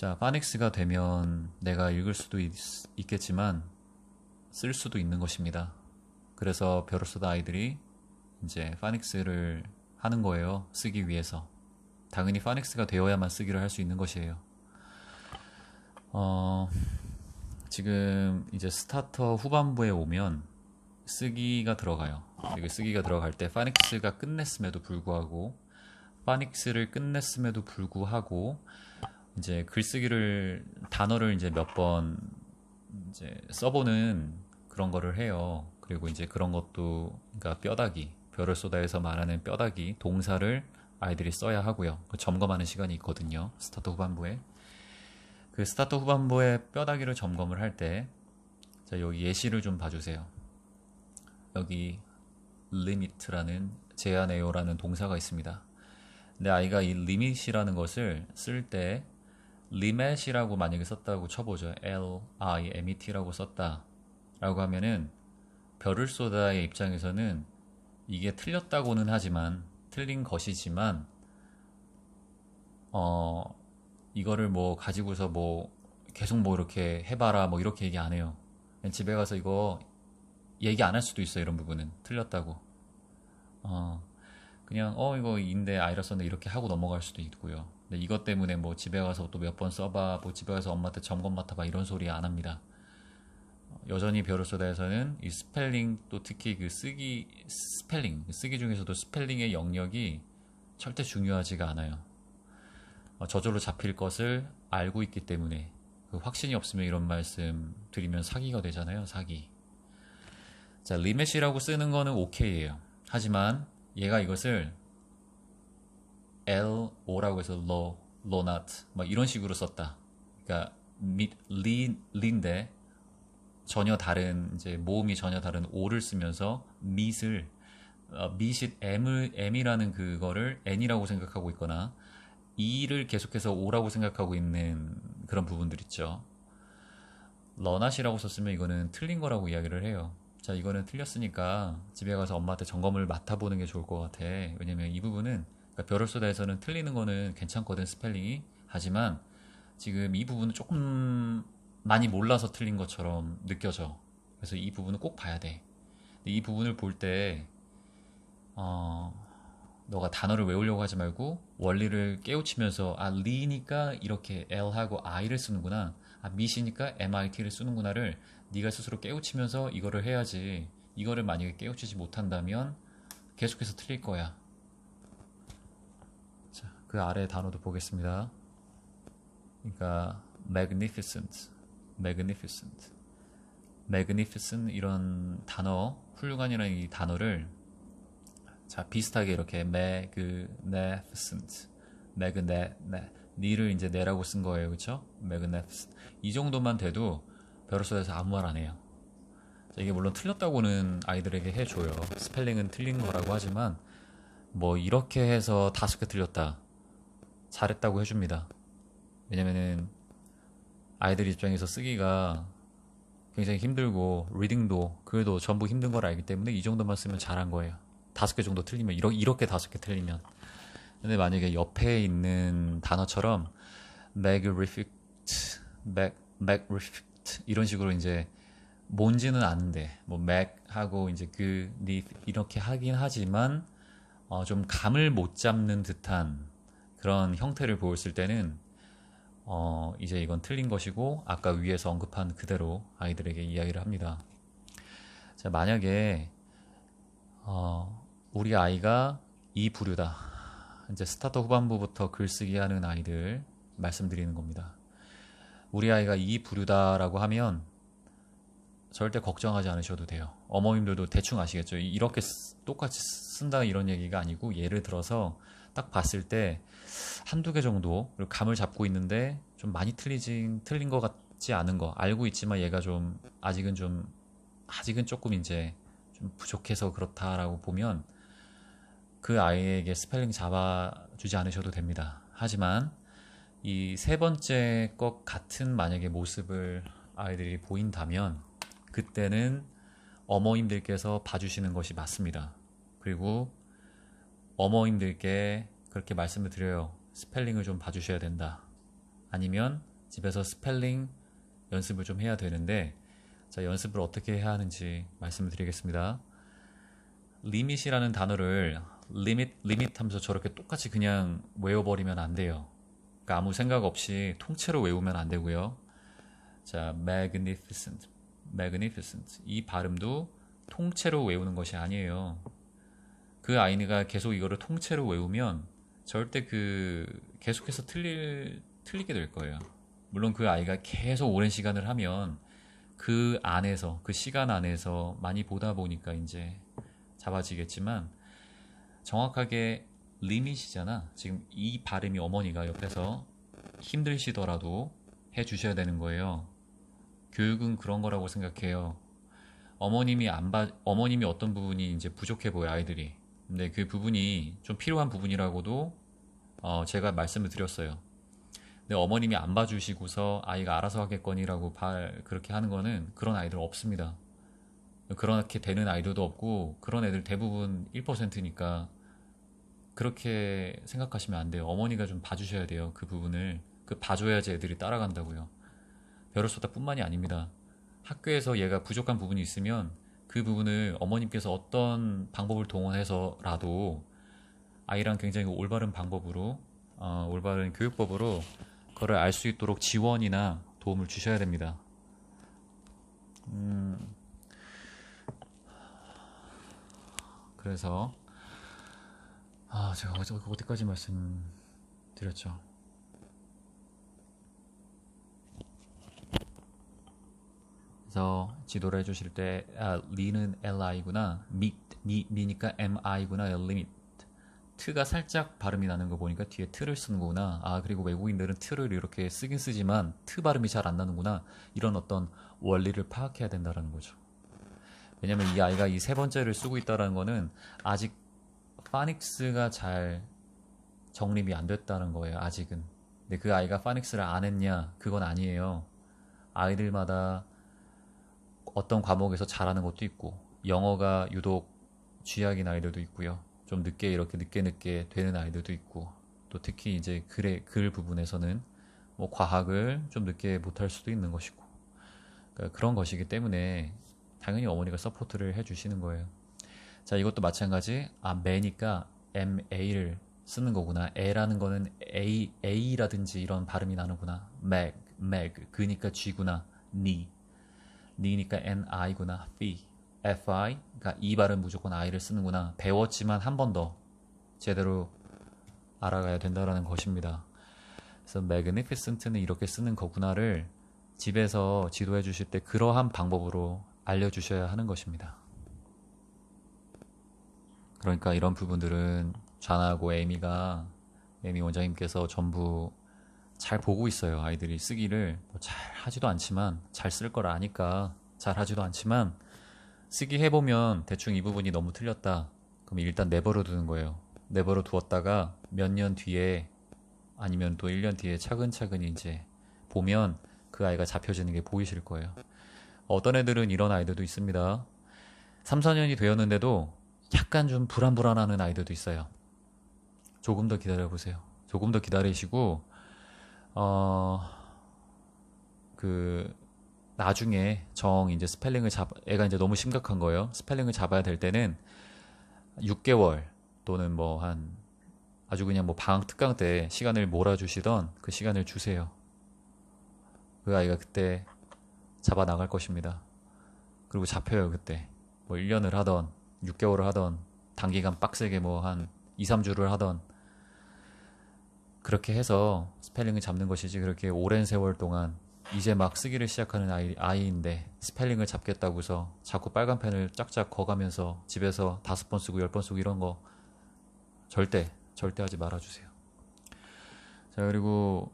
자, 파닉스가 되면 내가 읽을 수도 있겠지만 쓸 수도 있는 것입니다. 그래서 벼를 쏘다 아이들이 이제 파닉스를 하는 거예요. 쓰기 위해서. 당연히 파닉스가 되어야만 쓰기를 할 수 있는 것이에요. 지금 이제 스타터 후반부에 오면 쓰기가 들어가요. 그리고 쓰기가 들어갈 때 파닉스가 끝냈음에도 불구하고 파닉스를 끝냈음에도 불구하고 이제 글쓰기를 단어를 이제 몇 번 이제 써보는 그런 거를 해요. 그리고 이제 그런 것도 그러니까 뼈다귀 벼를 쏟아에서 말하는 뼈다귀 동사를 아이들이 써야 하고요. 점검하는 시간이 있거든요. 스타터 후반부에 그 스타터 후반부에 뼈다귀를 점검을 할 때 자, 여기 예시를 좀 봐주세요. 여기 limit라는 제한해요라는 동사가 있습니다. 근데 아이가 이 limit이라는 것을 쓸 때 limit이라고 만약에 썼다고 쳐보죠. L-I-M-E-T라고 썼다 라고 하면은 벼를 쏘다의 입장에서는 이게 틀렸다고는 하지만 틀린 것이지만 이거를 뭐 가지고서 뭐 계속 뭐 이렇게 해봐라 뭐 이렇게 얘기 안 해요. 그냥 집에 가서 이거 얘기 안 할 수도 있어요. 이런 부분은 틀렸다고 그냥 이거 인데 아이라 썼는데 이렇게 하고 넘어갈 수도 있고요. 근데 이것 때문에 뭐 집에 가서 또 몇 번 써봐 뭐 집에 가서 엄마한테 점검 맡아봐 이런 소리 안 합니다. 여전히 벼를 쏘다에서는 이 스펠링 또 특히 그 쓰기 중에서도 스펠링의 영역이 절대 중요하지가 않아요. 저절로 잡힐 것을 알고 있기 때문에 그 확신이 없으면 이런 말씀 드리면 사기가 되잖아요. 사기. 자, 리메시라고 쓰는 거는 오케이예요. 하지만 얘가 이것을 L-O라고 해서 low, not 막 이런 식으로 썼다. 그러니까 리인데 전혀 다른 이제 모음이 전혀 다른 O를 쓰면서 meet을 meet M이라는 그거를 N이라고 생각하고 있거나 E를 계속해서 O라고 생각하고 있는 그런 부분들 있죠. 런낫이라고 썼으면 이거는 틀린 거라고 이야기를 해요. 자, 이거는 틀렸으니까 집에 가서 엄마한테 점검을 맡아보는 게 좋을 것 같아. 왜냐면 이 부분은 그러니까 벼를 쏘다에서는 틀리는 거는 괜찮거든 스펠링이. 하지만 지금 이 부분은 조금 많이 몰라서 틀린 것처럼 느껴져. 그래서 이 부분은 꼭 봐야 돼. 이 부분을 볼 때 너가 단어를 외우려고 하지 말고 원리를 깨우치면서 리니까 이렇게 L하고 I를 쓰는구나. 미시니까 MIT를 쓰는구나를 네가 스스로 깨우치면서 이거를 해야지. 이거를 만약에 깨우치지 못한다면 계속해서 틀릴 거야. 자, 그 아래 단어도 보겠습니다. 그러니까 magnificent 이런 단어, 훌륭한이라는 이 단어를 자, 비슷하게 이렇게 magnificent 니를 이제 내라고 쓴 거예요. 그쵸? magnificent 이 정도만 돼도 벼를 쏘다에서 아무 말 안 해요. 자, 이게 물론 틀렸다고는 아이들에게 해줘요. 스펠링은 틀린 거라고 하지만 뭐 이렇게 해서 5개 틀렸다 잘했다고 해줍니다. 왜냐면은 아이들 입장에서 쓰기가 굉장히 힘들고 리딩도 글도 전부 힘든 걸 알기 때문에 이 정도만 쓰면 잘한 거예요. 5개 정도 틀리면 이렇게 5개 틀리면. 근데 만약에 옆에 있는 단어처럼 magnificent 이런 식으로 이제 뭔지는 아는데 뭐 mag하고 이제 이렇게 하긴 하지만 좀 감을 못 잡는 듯한 그런 형태를 보였을 때는 이제 이건 틀린 것이고 아까 위에서 언급한 그대로 아이들에게 이야기를 합니다. 자, 만약에 우리 아이가 이 부류다. 이제 스타터 후반부부터 글쓰기 하는 아이들 말씀드리는 겁니다. 우리 아이가 이 부류다라고 하면 절대 걱정하지 않으셔도 돼요. 어머님들도 대충 아시겠죠? 이렇게 똑같이 쓴다 이런 얘기가 아니고 예를 들어서 딱 봤을 때 한두 개 정도 감을 잡고 있는데 좀 많이 틀린 것 같지 않은 거 알고 있지만 얘가 좀 아직은 조금 이제 좀 부족해서 그렇다라고 보면 그 아이에게 스펠링 잡아주지 않으셔도 됩니다. 하지만 이 세 번째 것 같은 만약에 모습을 아이들이 보인다면 그때는 어머님들께서 봐주시는 것이 맞습니다. 그리고 어머님들께 그렇게 말씀을 드려요. 스펠링을 좀 봐주셔야 된다. 아니면 집에서 스펠링 연습을 좀 해야 되는데, 자, 연습을 어떻게 해야 하는지 말씀을 드리겠습니다. 리밋이라는 단어를 리밋 하면서 저렇게 똑같이 그냥 외워버리면 안 돼요. 그러니까 아무 생각 없이 통째로 외우면 안 되고요. 자, magnificent. 이 발음도 통째로 외우는 것이 아니에요. 그 아이가 계속 이거를 통째로 외우면 절대 계속해서 틀리게 될 거예요. 물론 그 아이가 계속 오랜 시간을 하면 그 안에서, 그 시간 안에서 많이 보다 보니까 이제 잡아지겠지만, 정확하게 리밋이잖아. 지금 이 발음이 어머니가 옆에서 힘드시더라도 해 주셔야 되는 거예요. 교육은 그런 거라고 생각해요. 어머님이 어떤 부분이 이제 부족해 보여, 아이들이. 근데 그 부분이 좀 필요한 부분이라고도 제가 말씀을 드렸어요. 근데 어머님이 안 봐주시고서 아이가 알아서 하겠거니라고 그렇게 하는 거는 그런 아이들 없습니다. 그렇게 되는 아이들도 없고, 그런 애들 대부분 1%니까 그렇게 생각하시면 안 돼요. 어머니가 좀 봐주셔야 돼요. 그 부분을. 봐줘야지 애들이 따라간다고요. 별을쏘다 뿐만이 아닙니다. 학교에서 얘가 부족한 부분이 있으면 그 부분을 어머님께서 어떤 방법을 동원해서라도 아이랑 굉장히 올바른 방법으로, 올바른 교육법으로 그걸 알 수 있도록 지원이나 도움을 주셔야 됩니다. 그래서 제가 어디까지 말씀드렸죠? 그래서 지도를 해주실 때 리는 li구나, 미니까 mi구나, limit. 트가 살짝 발음이 나는 거 보니까 뒤에 트를 쓰는 거구나. 그리고 외국인들은 트를 이렇게 쓰긴 쓰지만 트 발음이 잘 안 나는구나. 이런 어떤 원리를 파악해야 된다는 거죠. 왜냐면 이 아이가 이 세 번째를 쓰고 있다는 거는 아직 파닉스가 잘 정립이 안 됐다는 거예요, 아직은. 근데 그 아이가 파닉스를 안 했냐? 그건 아니에요. 아이들마다 어떤 과목에서 잘하는 것도 있고, 영어가 유독 쥐약인 아이들도 있고요. 좀 이렇게 늦게 되는 아이들도 있고, 또 특히 이제 글 부분에서는 뭐 과학을 좀 늦게 못할 수도 있는 것이고, 그러니까 그런 것이기 때문에 당연히 어머니가 서포트를 해주시는 거예요. 자, 이것도 마찬가지. 매니까 MA를 쓰는 거구나. 애라는 거는 A라든지 이런 발음이 나는구나. mag, 그니까 G구나. 니니까 NI구나. FI, 그러니까 이 발음 무조건 I를 쓰는구나. 배웠지만 한 번 더 제대로 알아가야 된다는 것입니다. 그래서 magnificent는 이렇게 쓰는 거구나를 집에서 지도해 주실 때 그러한 방법으로 알려주셔야 하는 것입니다. 그러니까 이런 부분들은 좌나하고 에미 원장님께서 전부 잘 보고 있어요. 아이들이 쓰기를 잘 하지도 않지만, 잘 쓸 걸 아니까 잘 하지도 않지만, 쓰기 해보면 대충 이 부분이 너무 틀렸다. 그럼 일단 내버려 두는 거예요. 내버려 두었다가 몇 년 뒤에, 아니면 또 1년 뒤에 차근차근히 이제 보면 그 아이가 잡혀지는 게 보이실 거예요. 어떤 애들은 이런 아이들도 있습니다. 3, 4년이 되었는데도 약간 좀 불안불안하는 아이들도 있어요. 조금 더 기다려보세요. 조금 더 기다리시고, 나중에 이제 애가 이제 너무 심각한 거예요. 스펠링을 잡아야 될 때는 6개월 또는 아주 그냥 방학 특강 때 시간을 몰아주시던 그 시간을 주세요. 그 아이가 그때 잡아 나갈 것입니다. 그리고 잡혀요, 그때. 1년을 하던, 6개월을 하던, 단기간 빡세게 한 2, 3주를 하던, 그렇게 해서 스펠링을 잡는 것이지, 그렇게 오랜 세월 동안 이제 막 쓰기를 시작하는 아이인데 스펠링을 잡겠다고 해서 자꾸 빨간 펜을 짝짝 거가면서 집에서 5번 쓰고 10번 쓰고 이런 거 절대 하지 말아주세요. 자, 그리고